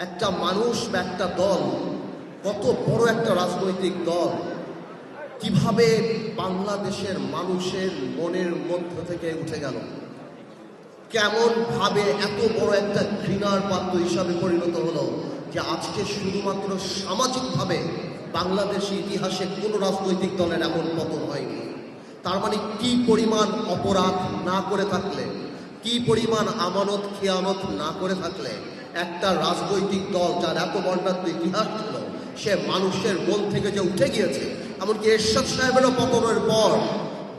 একটা মানুষ বা একটা দল, কত বড় একটা রাজনৈতিক দল কিভাবে বাংলাদেশের মানুষের মনের মধ্য থেকে উঠে গেল, কেমন ভাবে এত বড় একটা ঘৃণার পাত্র হিসাবে পরিণত হলো যে আজকে শুধুমাত্র সামাজিকভাবে বাংলাদেশি ইতিহাসে কোনো রাজনৈতিক দলের এমন পতন হয়নি। তার মানে কি পরিমাণ অপরাধ না করে থাকলে, কি পরিমাণ আমানত খেয়ানত না করে থাকলে একটা রাজনৈতিক দল যার এত বর্ণাঢ্য ইতিহাস ছিল সে মানুষের মন থেকে যে উঠে গিয়েছে। এমনকি এরশাদ সাহেবেরও পতনের পর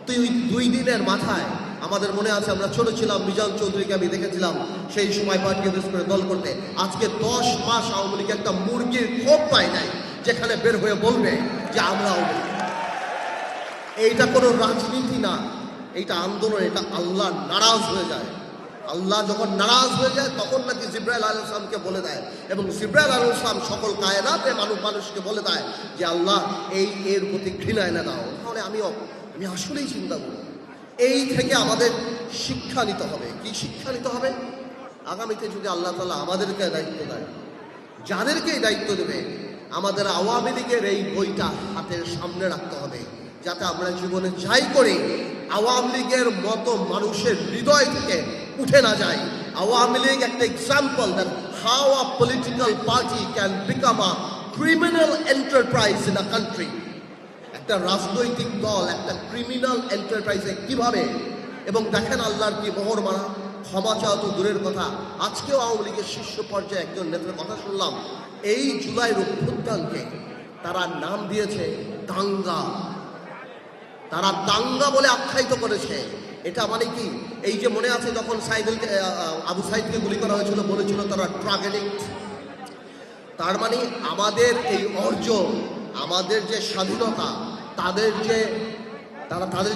2 দিনের মাথায় আমাদের মনে আছে, আমরা ছোট ছিলাম, মিজান চৌধুরীকে আমি দেখেছিলাম সেই সময় পার্টি অফিস করে দল করতে। আজকে 10 মাস আওয়ামী লীগ একটা মুরগির খোপ পায় নাই যেখানে বের হয়ে বলবে যে আমরা আওয়ামী লীগ। এইটা কোনো রাজনীতি না, এইটা আন্দোলন, এটা আল্লাহ নারাজ হয়ে যায়। আল্লাহ যখন নারাজ হয়ে যায় তখন নাকি জিব্রাইল আলাইহিস সালামকে বলে দেয়, এবং জিব্রাইল আলাইহিস সালাম সকল কায়নাতে মানুষকে বলে দেয় যে আল্লাহ এর প্রতি ঘৃণা এনে দাও। তাহলে আমি আসলেই চিন্তা করি, এই থেকে আমাদের শিক্ষা নিতে হবে। কি শিক্ষা নিতে হবে? আগামীতে যদি আল্লাহ তাআলা আমাদেরকে দায়িত্ব দেয়, যাদেরকেই দায়িত্ব দেবে, আমাদের আওয়ামী লীগের এই বইটা হাতের সামনে রাখতে হবে, যাতে আমরা জীবনে যাই করি আওয়ামী লীগের মতো মানুষের হৃদয় থেকে উঠে না যায়। আওয়ামী লীগ একটা example that how a political party can become a criminal enterprise in a country. একটা রাজনৈতিক দল একটা ক্রিমিনাল এন্টারপ্রাইজে কিভাবে, এবং দেখেন আল্লাহর কি মোহর মারা, ক্ষমা চাওয়া তো দূরের কথা। আজকেও আওয়ামী লীগের শীর্ষ পর্যায়ে একজন নেতার কথা শুনলাম, এই জুলাইয়ের অভ্যুত্থানকে তারা নাম দিয়েছে দাঙ্গা। তারা দাঙ্গা বলে আখ্যায়িত করেছে। এটা মানে কি, এই যে মনে আছে যখন আবু সাইদকে গুলি করা হয়েছিল, বলেছিল তারা ড্রাগ এডিক্ট। তার মানে আমাদের এই অর্জন, আমাদের যে স্বাধীনতা, তাদের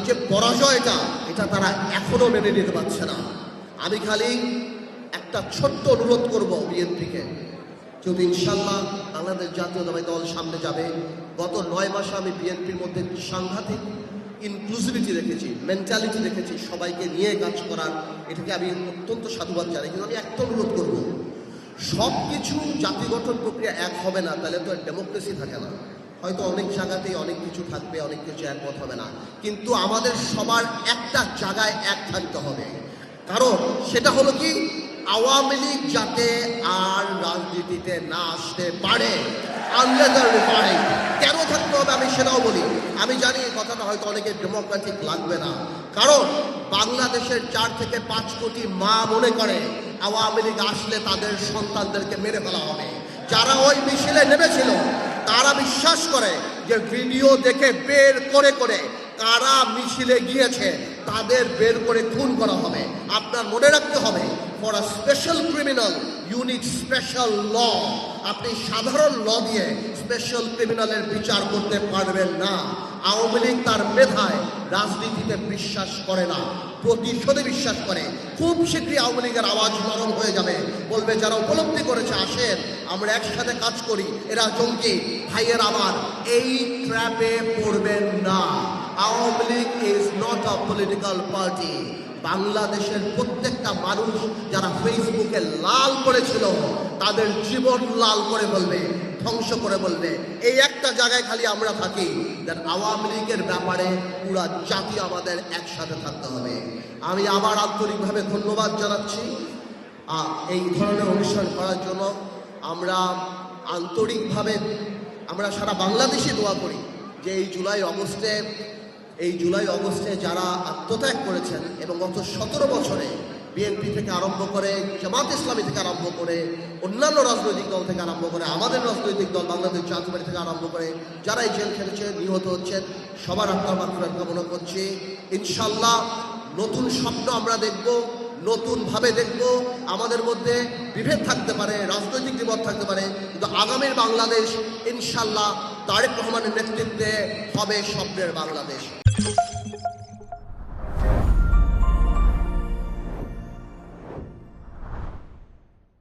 যে পরাজয়টা, এটা তারা এখনো মেনে নিতে পারছে না। আমি খালি একটা ছোট্ট অনুরোধ করব বিএনপিকে, যদি ইনশাল্লাহ বাংলাদেশ জাতীয়তাবাদী দল সামনে যাবে, গত 9 মাসে আমি বিএনপির মধ্যে সাংঘাতিক ইনক্লুসিভিটি দেখেছি, মেন্টালিটি দেখেছি, সবাইকে নিয়ে কাজ করার, এটাকে আমি অত্যন্ত সাধুবাদ জানাই। কিন্তু আমি একটা অনুরোধ করব, সব কিছু জাতি গঠন প্রক্রিয়া এক হবে না, তাহলে তো ডেমোক্রেসি থাকে না। হয়তো অনেক জায়গাতেই অনেক কিছু থাকবে, অনেক কিছু একমত হবে না, কিন্তু আমাদের সবার একটা জায়গায় এক থাকতে হবে। কারণ সেটা হলো কি, আওয়ামী লীগ যাতে আর রাজনীতিতে না আসতে পারে। কেন থাকতে হবে আমি সেটাও বলি। আমি জানি এই কথাটা হয়তো অনেকে ডেমোক্রেটিক লাগবে না, কারণ বাংলাদেশের 4 থেকে 5 কোটি মা মনে করে আওয়ামী লীগ আসলে তাদের সন্তানদেরকে মেরে ফেলা হবে। যারা ওই মিছিলে নেমেছিল তারা বিশ্বাস করে যে ভিডিও দেখে বের করে কারা মিছিলে গিয়েছে তাদের বের করে খুন করা হবে। আপনার মনে রাখতে হবে, for a special criminal you need special law. আপনি সাধারণ ল দিয়ে স্পেশাল ক্রিমিনালের বিচার করতে পারবেন না। আওয়ামী লীগ তার মেধায় রাজনীতিতে বিশ্বাস করে না, প্রতিশোধে বিশ্বাস করে। খুব শীঘ্রই আওয়ামী লীগের আওয়াজ নরম হয়ে যাবে, বলবে যারা উপলব্ধি করেছে আসেন আমরা একসাথে কাজ করি, এরা জঙ্গি। ভাইয়ের আমার, এই ট্র্যাপে পড়বেন না। Awami League is not a political party. বাংলাদেশের প্রত্যেকটা মানুষ যারা ফেসবুকে লাল করেছিল তাদের জীবন লাল করে বলবে, ধ্বংস করে বলবে। এই একটা জায়গায় খালি আমরা থাকি, দেন আওয়ামী লীগের ব্যাপারে পুরা জাতি আমাদের একসাথে থাকতে হবে। আমি আবার আন্তরিকভাবে ধন্যবাদ জানাচ্ছি এই ধরনের অনুষ্ঠান করার জন্য। আমরা আন্তরিকভাবে আমরা সারা বাংলাদেশে দোয়া করি যে এই জুলাই অগস্টে যারা আত্মত্যাগ করেছেন, এবং গত 17 বছরে বিএনপি থেকে আরম্ভ করে, জামাত ইসলামী থেকে আরম্ভ করে, অন্যান্য রাজনৈতিক দল থেকে আরম্ভ করে, আমাদের রাজনৈতিক দল বাংলাদেশ জাতীয়তাবাদী থেকে আরম্ভ করে যারা এই জেল খেটেছে, নিহত হচ্ছেন, সবার আত্মার মাত্রার কামনা করছি। ইনশাল্লাহ নতুন স্বপ্ন আমরা দেখব, নতুনভাবে দেখব। আমাদের মধ্যে বিভেদ থাকতে পারে, রাজনৈতিক বিপদ থাকতে পারে, কিন্তু আগামীর বাংলাদেশ ইনশাল্লাহ তারেক রহমানের নেতৃত্বে হবে স্বপ্নের বাংলাদেশ।